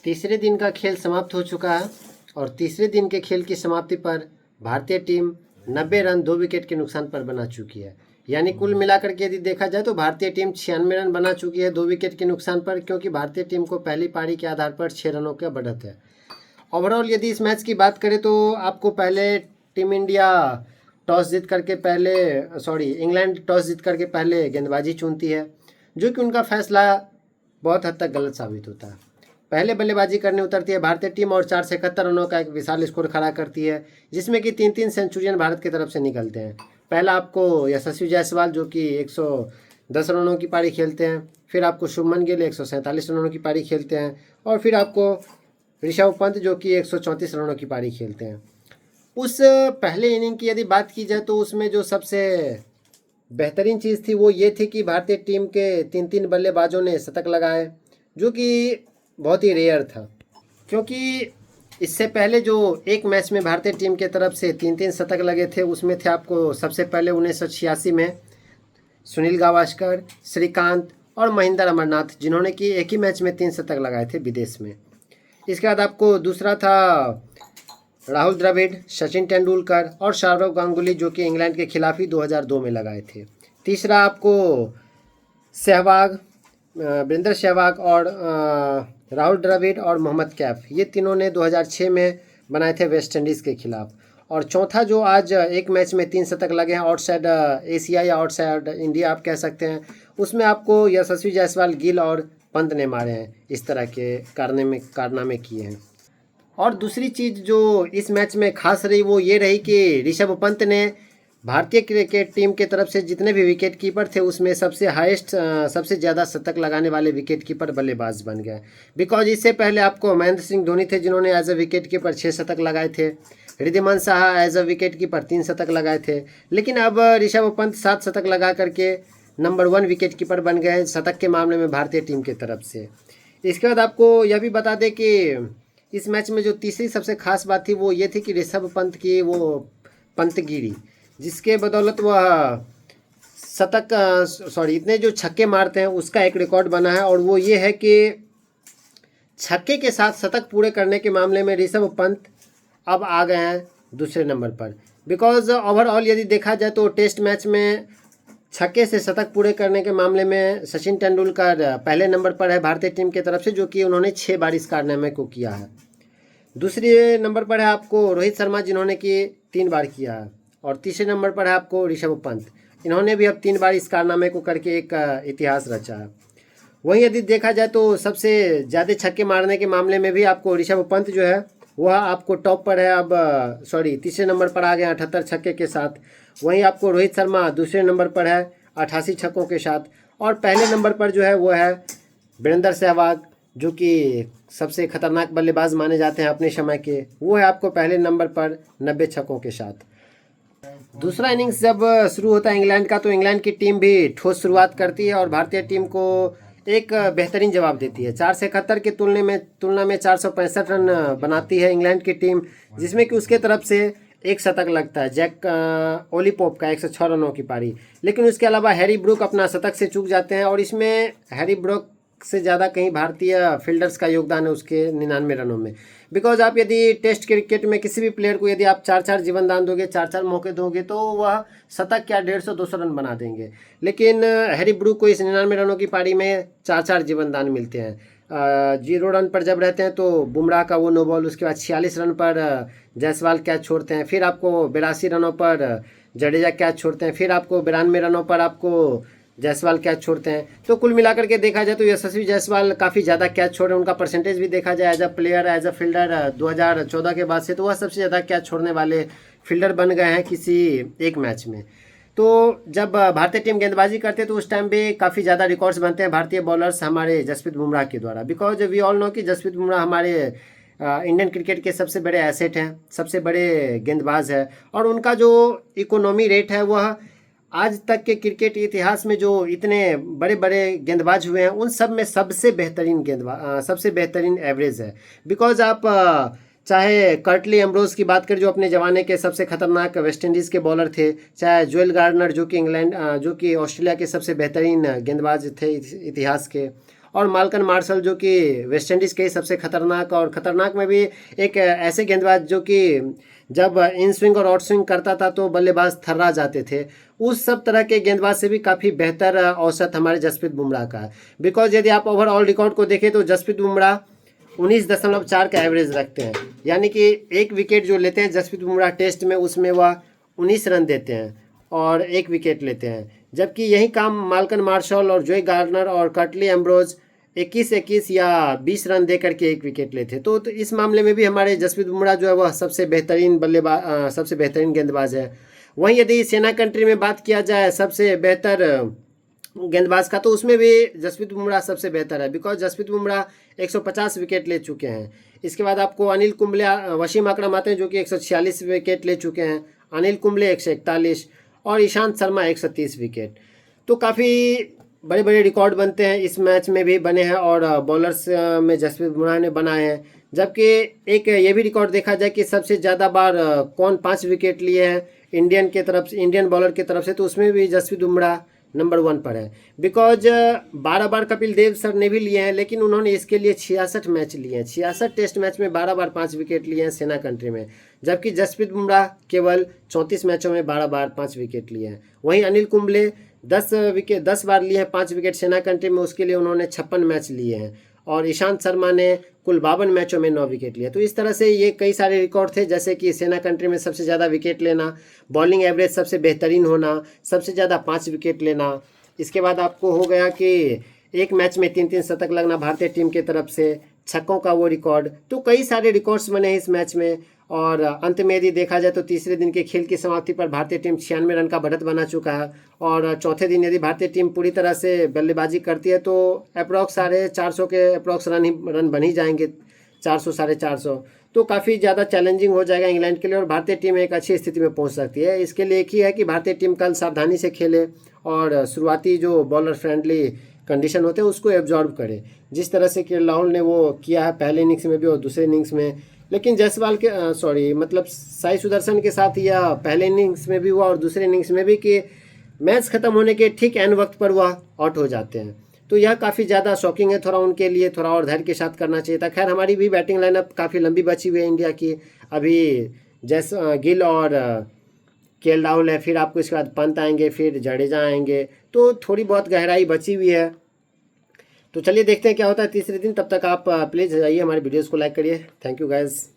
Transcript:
तीसरे दिन का खेल समाप्त हो चुका है और तीसरे दिन के खेल की समाप्ति पर भारतीय टीम 90 रन 2 विकेट के नुकसान पर बना चुकी है। यानी कुल मिलाकर के यदि देखा जाए तो भारतीय टीम 96 रन बना चुकी है 2 विकेट के नुकसान पर, क्योंकि भारतीय टीम को पहली पारी के आधार पर 6 रनों का बढ़त है। ओवरऑल यदि इस मैच की बात करें तो आपको पहले टीम इंडिया इंग्लैंड टॉस जीत करके पहले गेंदबाजी चुनती है, जो कि उनका फैसला बहुत हद तक गलत साबित होता है। पहले बल्लेबाजी करने उतरती है भारतीय टीम और 471 रनों का एक विशाल स्कोर खड़ा करती है, जिसमें कि 3-3 सेंचुरियन भारत की तरफ से निकलते हैं। पहला आपको यशस्वी जायसवाल जो कि 110 रनों की पारी खेलते हैं, फिर आपको शुभमन गिल 147 रनों की पारी खेलते हैं, और फिर आपको ऋषभ पंत जो कि 134 रनों की पारी खेलते हैं। उस पहले इनिंग की यदि बात की जाए तो उसमें जो सबसे बेहतरीन चीज़ थी वो ये थी कि भारतीय टीम के 3-3 बल्लेबाजों ने शतक लगाए, जो कि बहुत ही रेयर था, क्योंकि इससे पहले जो एक मैच में भारतीय टीम के तरफ से 3-3 शतक लगे थे उसमें थे आपको सबसे पहले 1986 में सुनील गावस्कर, श्रीकांत और महेंद्र अमरनाथ, जिन्होंने कि एक ही मैच में 3 शतक लगाए थे विदेश में। इसके बाद आपको दूसरा था राहुल द्रविड़, सचिन तेंदुलकर और सौरव गांगुली, जो कि इंग्लैंड के खिलाफ ही 2002 में लगाए थे। तीसरा आपको वीरेंद्र सहवाग और राहुल द्रविड़ और मोहम्मद कैफ, ये तीनों ने 2006 में बनाए थे वेस्ट इंडीज़ के खिलाफ। और चौथा जो आज एक मैच में 3 शतक लगे हैं आउटसाइड एशिया या आउटसाइड इंडिया आप कह सकते हैं, उसमें आपको यशस्वी जायसवाल, गिल और पंत ने मारे हैं। इस तरह के कारनामे किए हैं। और दूसरी चीज़ जो इस मैच में खास रही वो ये रही कि ऋषभ पंत ने भारतीय क्रिकेट टीम के तरफ से जितने भी विकेट कीपर थे उसमें सबसे ज़्यादा शतक लगाने वाले विकेट कीपर बल्लेबाज बन गए। बिकॉज इससे पहले आपको महेंद्र सिंह धोनी थे जिन्होंने एज अ विकेट कीपर 6 शतक लगाए थे, Riddhiman Saha as a wicket keeper 3 शतक लगाए थे, लेकिन अब ऋषभ पंत 7 शतक लगा करके नंबर 1 विकेट कीपर बन गए हैं शतक के मामले में भारतीय टीम की तरफ से। इसके बाद आपको यह भी बता दें कि इस मैच में जो तीसरी सबसे खास बात थी वो ये थी कि ऋषभ पंत की वो पंतगिरी, जिसके बदौलत वह इतने जो छक्के मारते हैं उसका एक रिकॉर्ड बना है, और वो ये है कि छक्के के साथ शतक पूरे करने के मामले में ऋषभ पंत अब आ गए हैं दूसरे नंबर पर। बिकॉज ओवरऑल यदि देखा जाए तो टेस्ट मैच में छक्के से शतक पूरे करने के मामले में सचिन तेंदुलकर पहले नंबर पर है भारतीय टीम की तरफ से, जो कि उन्होंने 6 बार इस कारनामे को किया है। दूसरे नंबर पर है आपको रोहित शर्मा, जिन्होंने कि 3 बार किया है, और तीसरे नंबर पर है आपको ऋषभ पंत, इन्होंने भी अब 3 बार इस कारनामे को करके एक इतिहास रचा है। वहीं यदि देखा जाए तो सबसे ज़्यादा छक्के मारने के मामले में भी आपको ऋषभ पंत जो है वह आपको टॉप पर है, अब तीसरे नंबर पर आ गए 78 छक्के के साथ। वहीं आपको रोहित शर्मा दूसरे नंबर पर है 88 छक्कों के साथ, और पहले नंबर पर जो है वो है वीरेंद्र सहवाग, जो कि सबसे खतरनाक बल्लेबाज माने जाते हैं अपने समय के, वो है आपको पहले नंबर पर 90 छक्कों के साथ। दूसरा इनिंग्स जब शुरू होता है इंग्लैंड का, तो इंग्लैंड की टीम भी ठोस शुरुआत करती है और भारतीय टीम को एक बेहतरीन जवाब देती है। 471 के तुलना में 465 रन बनाती है इंग्लैंड की टीम, जिसमें कि उसके तरफ से एक शतक लगता है जैक ओलीपोप का 106 रनों की पारी। लेकिन उसके अलावा हैरी ब्रूक अपना शतक से चूक जाते हैं, और इसमें हैरी ब्रूक से ज़्यादा कहीं भारतीय फील्डर्स का योगदान है उसके 99 रनों में। बिकॉज आप यदि टेस्ट क्रिकेट में किसी भी प्लेयर को यदि आप 4-4 जीवनदान दोगे, 4-4 मौके दोगे, तो वह शतक क्या 150-200 रन बना देंगे। लेकिन हैरी ब्रूक को इस 99 रनों की पारी में 4-4 जीवनदान मिलते हैं। 0 रन पर जब रहते हैं तो बुमराह का वो नो बॉल, उसके बाद 46 रन पर जायसवाल कैच छोड़ते हैं, फिर आपको 82 रनों पर जडेजा कैच छोड़ते हैं, फिर आपको 92 रनों पर आपको जायसवाल कैच छोड़ते हैं। तो कुल मिलाकर के देखा जाए तो यशस्वी जायसवाल काफ़ी ज़्यादा कैच छोड़े, उनका परसेंटेज भी देखा जाए as a player as a fielder 2014 के बाद से तो वह सबसे ज़्यादा कैच छोड़ने वाले फील्डर बन गए हैं किसी एक मैच में। तो जब भारतीय टीम गेंदबाजी करते हैं तो उस टाइम भी काफ़ी ज़्यादा रिकॉर्ड्स बनते हैं भारतीय बॉलर्स हमारे जसप्रीत बुमराह के द्वारा। बिकॉज वी ऑल नो कि जसप्रीत बुमराह हमारे इंडियन क्रिकेट के सबसे बड़े एसेट हैं, सबसे बड़े गेंदबाज है, और उनका जो इकोनॉमी रेट है वह आज तक के क्रिकेट इतिहास में जो इतने बड़े बड़े गेंदबाज हुए हैं उन सब में सबसे बेहतरीन एवरेज है। बिकॉज आप चाहे कर्टली एम्ब्रोज की बात करें जो अपने ज़माने के सबसे खतरनाक वेस्ट इंडीज़ के बॉलर थे, चाहे जोएल गार्डनर जो कि ऑस्ट्रेलिया के सबसे बेहतरीन गेंदबाज थे इतिहास के, और माल्कन मार्शल जो कि वेस्ट इंडीज़ के सबसे खतरनाक, और खतरनाक में भी एक ऐसे गेंदबाज जो कि जब इन स्विंग और आउट स्विंग करता था तो बल्लेबाज थर्रा जाते थे। उस सब तरह के गेंदबाज से भी काफ़ी बेहतर औसत हमारे जसप्रीत बुमराह का है। बिकॉज यदि आप ओवरऑल रिकॉर्ड को देखें तो जसप्रीत बुमराह 19.4 का एवरेज रखते हैं, यानी कि एक विकेट जो लेते हैं जसप्रीत बुमराह टेस्ट में, उसमें वह 19 रन देते हैं और एक विकेट लेते हैं। जबकि यही काम माल्कन मार्शल और जोई गार्नर और कर्टली एम्ब्रोज 21 या 20 रन दे करके एक विकेट लेते। तो इस मामले में भी हमारे जसप्रीत बुमराह जो है वह सबसे बेहतरीन बल्लेबाज, सबसे बेहतरीन गेंदबाज है। वहीं यदि सेना कंट्री में बात किया जाए सबसे बेहतर गेंदबाज का, तो उसमें भी जसप्रीत बुमराह सबसे बेहतर है। बिकॉज जसप्रीत बुमराह 150 विकेट ले चुके हैं। इसके बाद आपको अनिल कुंबले, वसीम अकरम आते हैं जो कि 146 विकेट ले चुके हैं, अनिल कुंबले 141 और ईशांत शर्मा 130 विकेट। तो काफ़ी बड़े बड़े रिकॉर्ड बनते हैं, इस मैच में भी बने हैं और बॉलर्स में जसप्रीत बुमराह ने बनाए हैं। जबकि एक ये भी रिकॉर्ड देखा जाए कि सबसे ज़्यादा बार कौन 5 विकेट लिए हैं इंडियन के तरफ से, इंडियन बॉलर की तरफ से, तो उसमें भी जसप्रीत बुमराह नंबर 1 पर है। बिकॉज 12 बार कपिल देव सर ने भी लिए हैं, लेकिन उन्होंने इसके लिए 66 मैच लिए हैं, 66 टेस्ट मैच में 12 बार 5 विकेट लिए हैं सेना कंट्री में। जबकि जसप्रीत बुमराह केवल 34 मैचों में 12 बार 5 विकेट लिए हैं। वहीं अनिल कुंबले 10 बार लिए हैं 5 विकेट सेना कंट्री में, उसके लिए उन्होंने 56 मैच लिए हैं। और ईशांत शर्मा ने कुल 52 मैचों में 9 विकेट लिए। तो इस तरह से ये कई सारे रिकॉर्ड थे, जैसे कि सेना कंट्री में सबसे ज़्यादा विकेट लेना, बॉलिंग एवरेज सबसे बेहतरीन होना, सबसे ज़्यादा 5 विकेट लेना। इसके बाद आपको हो गया कि एक मैच में 3-3 शतक लगना भारतीय टीम की तरफ से, छक्कों का वो रिकॉर्ड। तो कई सारे रिकॉर्ड्स बने हैं इस मैच में। और अंत में यदि देखा जाए तो तीसरे दिन के खेल की समाप्ति पर भारतीय टीम 96 रन का बढ़त बना चुका है। और चौथे दिन यदि भारतीय टीम पूरी तरह से बल्लेबाजी करती है तो अप्रॉक्स 450 के अप्रॉक्स रन बन ही जाएंगे, 400 450। तो काफ़ी ज़्यादा चैलेंजिंग हो जाएगा इंग्लैंड के लिए और भारतीय टीम एक अच्छी स्थिति में पहुंच सकती है। इसके लिए एक ही है कि भारतीय टीम कल सावधानी से खेले और शुरुआती जो बॉलर फ्रेंडली कंडीशन होते हैं उसको एब्जॉर्ब करे, जिस तरह से के राहुल ने वो किया है पहले इनिंग्स में भी और दूसरे इनिंग्स में। लेकिन जायसवाल के मतलब साई सुदर्शन के साथ या पहले इनिंग्स में भी हुआ और दूसरे इनिंग्स में भी कि मैच खत्म होने के ठीक एंड वक्त पर वह आउट हो जाते हैं। तो यह काफ़ी ज़्यादा शॉकिंग है, थोड़ा उनके लिए थोड़ा और धैर्य के साथ करना चाहिए था। खैर हमारी भी बैटिंग लाइनअप काफ़ी लंबी बची हुई है इंडिया की। अभी गिल और केएल राहुल है, फिर आपको इसके बाद पंत आएंगे, फिर जडेजा आएंगे, तो थोड़ी बहुत गहराई बची हुई है। तो चलिए देखते हैं क्या होता है तीसरे दिन। तब तक आप प्लीज़ जाइए हमारे वीडियोज़ को लाइक करिए। Thank you guys.